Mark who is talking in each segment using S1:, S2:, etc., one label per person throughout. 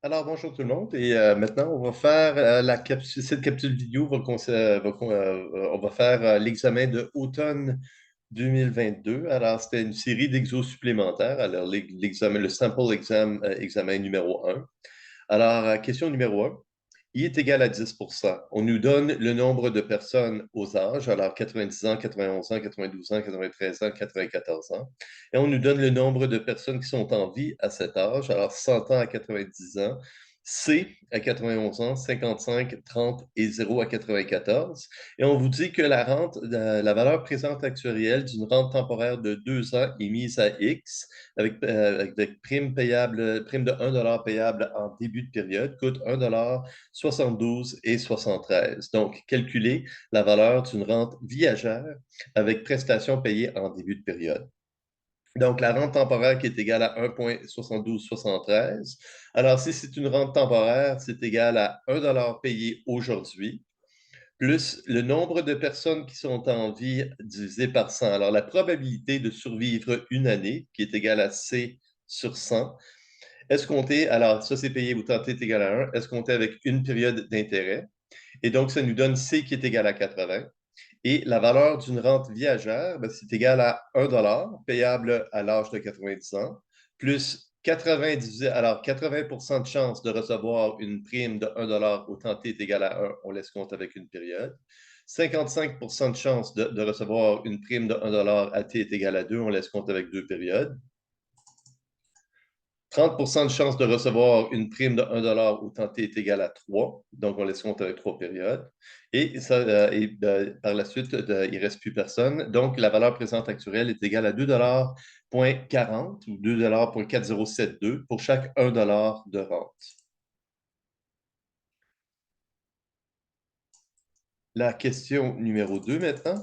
S1: Alors, bonjour tout le monde. Et maintenant, on va faire cette capsule vidéo. On va faire l'examen de automne 2022. Alors, c'était une série d'exos supplémentaires. Alors, le sample examen numéro un. Alors, question numéro un. I est égal à 10%. On nous donne le nombre de personnes aux âges, alors 90 ans, 91 ans, 92 ans, 93 ans, 94 ans. Et on nous donne le nombre de personnes qui sont en vie à cet âge, alors 100 ans à 90 ans, C à 91 ans, 55, 30 et 0 à 94. Et on vous dit que la valeur présente actuelle d'une rente temporaire de 2 ans est mise à X avec des primes de 1 $ payable en début de période coûte 1 $ 72 et 73. Donc, calculer la valeur d'une rente viagère avec prestations payées en début de période. Donc, la rente temporaire qui est égale à 1,7273. Alors, si c'est une rente temporaire, c'est égal à 1 $ payé aujourd'hui, plus le nombre de personnes qui sont en vie divisé par 100. Alors, la probabilité de survivre une année, qui est égale à C sur 100, escompté, alors ça c'est payé ou tenté est égal à 1, escompté avec une période d'intérêt. Et donc, ça nous donne C qui est égal à 80. Et la valeur d'une rente viagère, ben, c'est égal à 1 $ payable à l'âge de 90 ans, plus 80 divisé, alors 80% de chance de recevoir une prime de 1 $ au tenté est égal à 1, on laisse compte avec une période. 55% de chance de recevoir une prime de 1 $ à t est égal à 2, on laisse compte avec deux périodes. 30% de chance de recevoir une prime de 1 $ au temps t est égal à 3. Donc, on laisse compte avec trois périodes. Par la suite, il ne reste plus personne. Donc, la valeur présente actuelle est égale à 2,40 $ ou 2,4072 pour chaque 1 $ de rente. La question numéro 2 maintenant.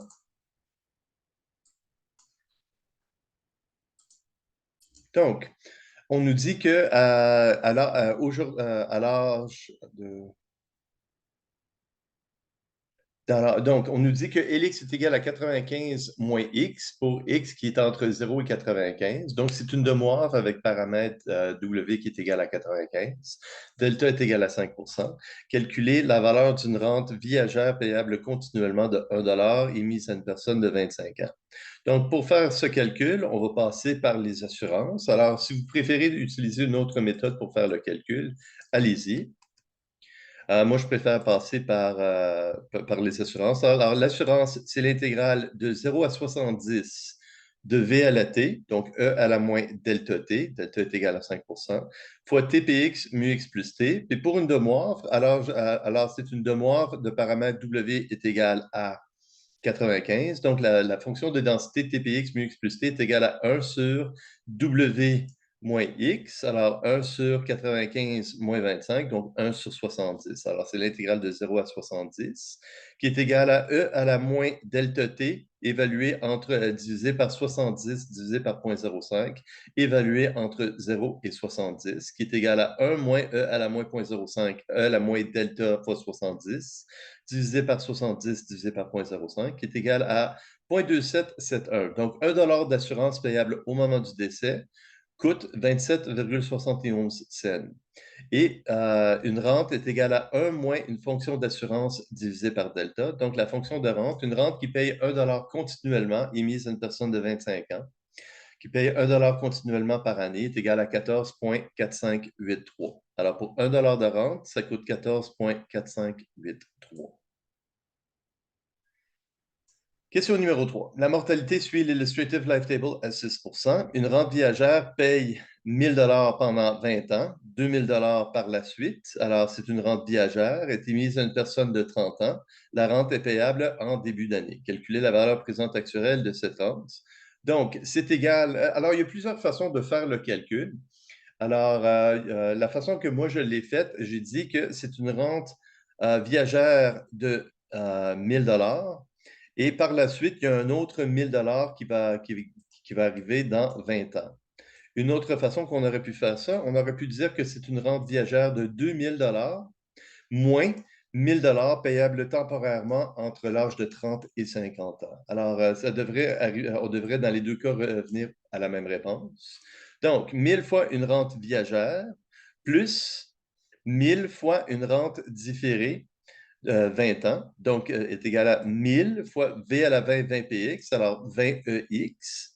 S1: Donc, on nous dit que à l'âge de Donc, on nous dit que Lx est égal à 95 moins x pour x qui est entre 0 et 95. Donc, c'est une demoiselle avec paramètre W qui est égal à 95. Delta est égal à 5%. Calculer la valeur d'une rente viagère payable continuellement de 1 $ émise à une personne de 25 ans. Donc, pour faire ce calcul, on va passer par les assurances. Alors, si vous préférez utiliser une autre méthode pour faire le calcul, allez-y. Moi, je préfère passer par les assurances. Alors, l'assurance, c'est l'intégrale de 0 à 70 de V à la T, donc E à la moins delta T, delta est égal à 5 fois TPX mu X plus T. Puis pour une demoiselle, alors c'est une demoiselle de paramètre W est égal à 95. Donc, la fonction de densité TPX mu X plus T est égale à 1 sur W moins X. Alors, 1 sur 95 moins 25, donc 1 sur 70. Alors, c'est l'intégrale de 0 à 70, qui est égale à E à la moins delta T, évalué divisé par 70, divisé par 0,05, évalué entre 0 et 70, qui est égal à 1 moins E à la moins 0,05, E à la moins delta fois 70, divisé par 70 divisé par 0,05, qui est égal à 0,2771. Donc, 1 $ d'assurance payable au moment du décès coûte 27,71 cents. Et une rente est égale à 1 moins une fonction d'assurance divisée par delta. Donc, la fonction de rente, une rente qui paye 1 $ continuellement, émise à une personne de 25 ans, qui paye 1 $ continuellement par année, est égal à 14,4583. Alors, pour 1 $ de rente, ça coûte 14,4583. Question numéro 3. La mortalité suit l'Illustrative Life Table à 6%. Une rente viagère paye 1 000 $ pendant 20 ans, 2 000 $ par la suite. Alors, c'est une rente viagère, est émise à une personne de 30 ans. La rente est payable en début d'année. Calculer la valeur présente actuelle de cette rente. Donc, c'est égal. Alors, il y a plusieurs façons de faire le calcul. Alors, la façon que moi je l'ai faite, j'ai dit que c'est une rente viagère de 1 000 $ et par la suite, il y a un autre 1 000 $ qui va arriver dans 20 ans. Une autre façon qu'on aurait pu faire ça, on aurait pu dire que c'est une rente viagère de 2 000 $ moins 1 000 $ payable temporairement entre l'âge de 30 et 50 ans. Alors, on devrait dans les deux cas revenir à la même réponse. Donc, 1000 fois une rente viagère plus 1000 fois une rente différée 20 ans, donc est égal à 1000 fois V à la 20, 20px, alors 20ex,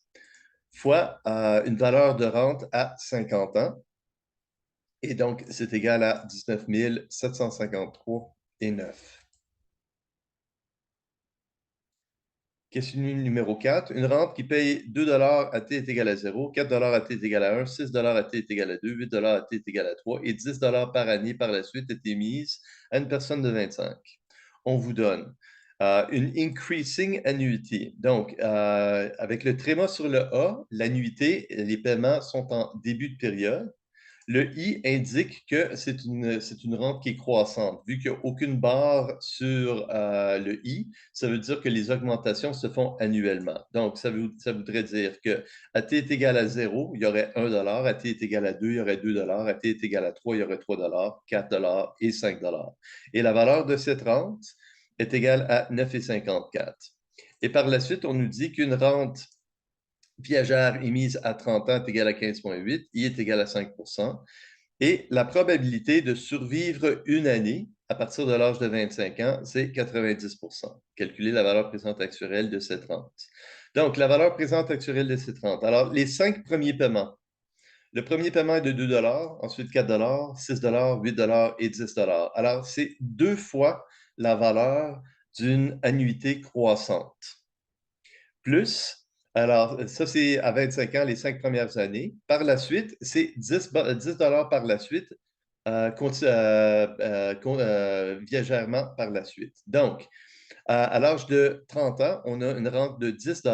S1: fois une valeur de rente à 50 ans. Et donc, c'est égal à 19 753 et 9. Question numéro 4. Une rente qui paye 2 à t est égal à 0, 4 à t est égal à 1, 6 à t est égal à 2, 8 à t est égal à 3 et 10 par année par la suite est émise à une personne de 25. On vous donne une increasing annuity. Donc, avec le tréma sur le A, l'annuité, les paiements sont en début de période. Le I indique que c'est une rente qui est croissante. Vu qu'il n'y a aucune barre sur le I, ça veut dire que les augmentations se font annuellement. Donc, ça voudrait dire que à t est égal à 0, il y aurait 1 à t est égal à 2, il y aurait 2 à t est égal à 3, il y aurait 3 4 et 5 Et la valeur de cette rente est égale à 9,54. Et par la suite, on nous dit qu'une rente viagère émise à 30 ans est égale à 15,8, I est égal à 5 et la probabilité de survivre une année à partir de l'âge de 25 ans, c'est 90 Calculer la valeur présente actuelle de cette rente. Donc, la valeur présente actuelle de cette rente. Alors, les 5 premiers paiements. Le premier paiement est de 2 ensuite 4 6 8 et 10 Alors, c'est 2 fois la valeur d'une annuité croissante. Plus, alors ça c'est à 25 ans, les 5 premières années. Par la suite, c'est 10 par la suite, viagèrement par la suite. Donc, à l'âge de 30 ans, on a une rente de 10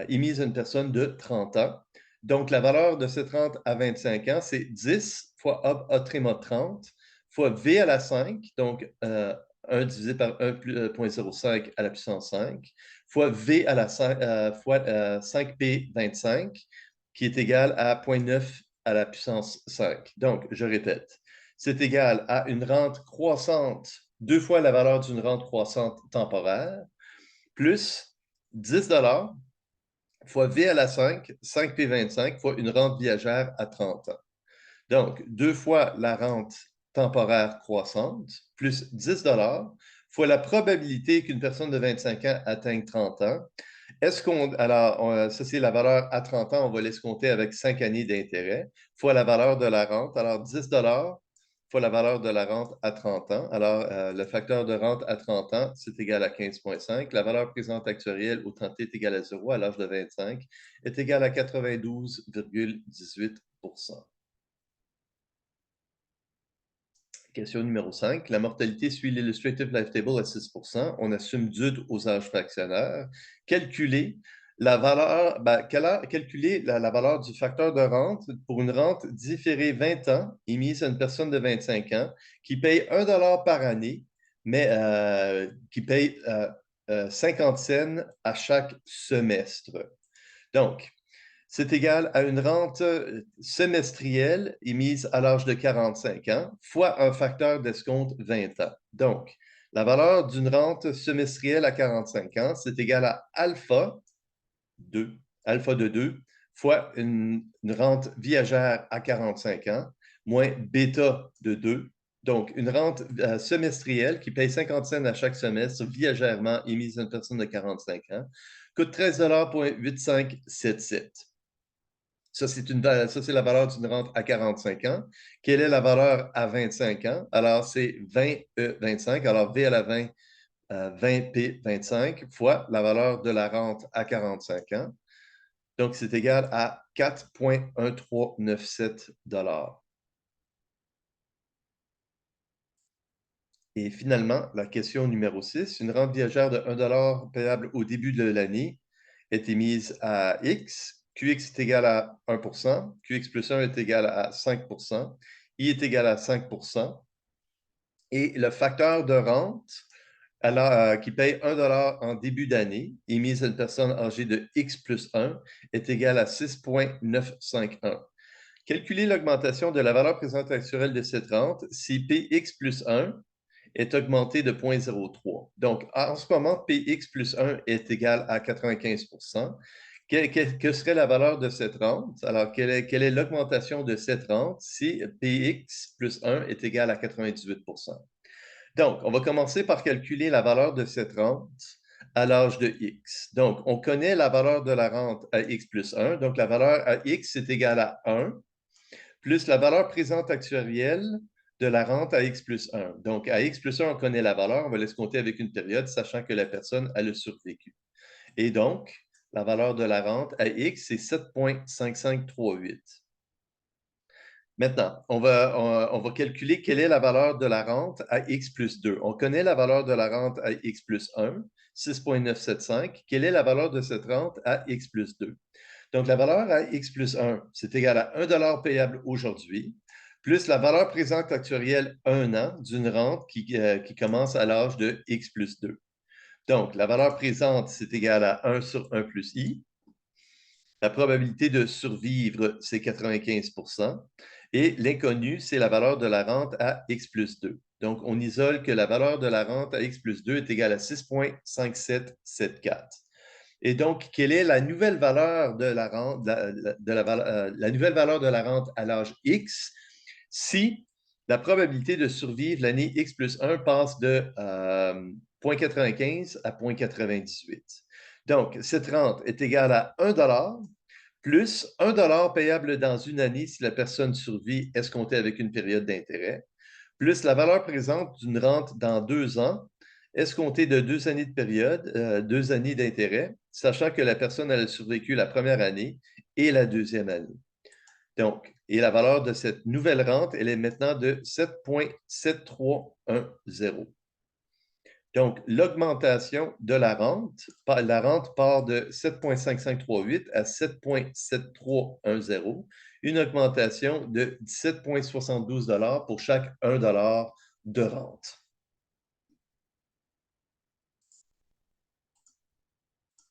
S1: émise à une personne de 30 ans. Donc, la valeur de cette rente à 25 ans, c'est 10 fois A tréma 30 fois V à la 5, donc 1 divisé par 1,05 à la puissance 5, fois V à la 5, fois 5P25, qui est égal à 0,9 à la puissance 5. Donc, je répète, c'est égal à une rente croissante, 2 fois la valeur d'une rente croissante temporaire, plus 10 fois V à la 5, 5P25 fois une rente viagère à 30 ans. Donc, 2 fois la rente temporaire croissante, plus 10 fois la probabilité qu'une personne de 25 ans atteigne 30 ans. Alors, ça c'est la valeur à 30 ans, on va l'escompter avec 5 années d'intérêt, fois la valeur de la rente. Alors, 10 fois la valeur de la rente à 30 ans. Alors, le facteur de rente à 30 ans, c'est égal à 15,5. La valeur présente actuelle au temps t est égal à 0 à l'âge de 25 est égal à 92,18 Question numéro 5. La mortalité suit l'Illustrative Life Table à 6 On assume due aux âges fractionnaires. Calculer la valeur, calculer la valeur du facteur de rente pour une rente différée 20 ans émise à une personne de 25 ans qui paye 1 par année, mais qui paye 50 cents à chaque semestre. Donc, c'est égal à une rente semestrielle émise à l'âge de 45 ans fois un facteur d'escompte 20 ans. Donc, la valeur d'une rente semestrielle à 45 ans, c'est égal à alpha 2, alpha de 2, fois une rente viagère à 45 ans, moins bêta de 2. Donc, une rente semestrielle qui paye 50 cents à chaque semestre viagèrement émise à une personne de 45 ans coûte 13,8577. Ça, c'est la valeur d'une rente à 45 ans. Quelle est la valeur à 25 ans? Alors, c'est 20E25. Alors, V à la 20, 20P25 fois la valeur de la rente à 45 ans. Donc, c'est égal à 4,1397 Et finalement, la question numéro 6, une rente viagère de 1 payable au début de l'année est émise à X. QX est égal à 1 QX plus 1 est égal à 5 I est égal à 5 et le facteur de rente qui paye 1 en début d'année, émise à une personne âgée de X plus 1, est égal à 6,951. Calculer l'augmentation de la valeur présente actuelle de cette rente si PX plus 1 est augmenté de 0,03. Donc, en ce moment, PX plus 1 est égal à 95 Que serait la valeur de cette rente? Alors, quelle est l'augmentation de cette rente si Px plus 1 est égal à 98 Donc, on va commencer par calculer la valeur de cette rente à l'âge de x. Donc, on connaît la valeur de la rente à x plus 1. Donc, la valeur à x est égale à 1 plus la valeur présente actuarielle de la rente à x plus 1. Donc, à x plus 1, on connaît la valeur. On va l'escompter avec une période, sachant que la personne a le survécu. Et donc, la valeur de la rente à x, c'est 7,5538. Maintenant, on va calculer quelle est la valeur de la rente à x plus 2. On connaît la valeur de la rente à x plus 1, 6,975. Quelle est la valeur de cette rente à x plus 2? Donc, la valeur à x plus 1, c'est égal à 1 $ payable aujourd'hui, plus la valeur présente actuarielle 1 an d'une rente qui commence à l'âge de x plus 2. Donc, la valeur présente, c'est égal à 1 sur 1 plus i. La probabilité de survivre, c'est 95 et l'inconnu, c'est la valeur de la rente à x plus 2. Donc, on isole que la valeur de la rente à x plus 2 est égale à 6,5774. Et donc, quelle est la nouvelle valeur de la rente, la nouvelle valeur de la rente à l'âge X si la probabilité de survivre l'année X plus 1 passe de 0,95 à 0,98. Donc, cette rente est égale à 1 plus 1 payable dans une année si la personne survit escomptée avec une période d'intérêt, plus la valeur présente d'une rente dans 2 ans, escomptée de 2 années de période, 2 années d'intérêt, sachant que la personne a survécu la première année et la deuxième année. Donc, et la valeur de cette nouvelle rente, elle est maintenant de 7,7310. Donc, l'augmentation de la rente part de 7,5538 à 7,7310, une augmentation de 17,72 $ pour chaque 1 $ de rente.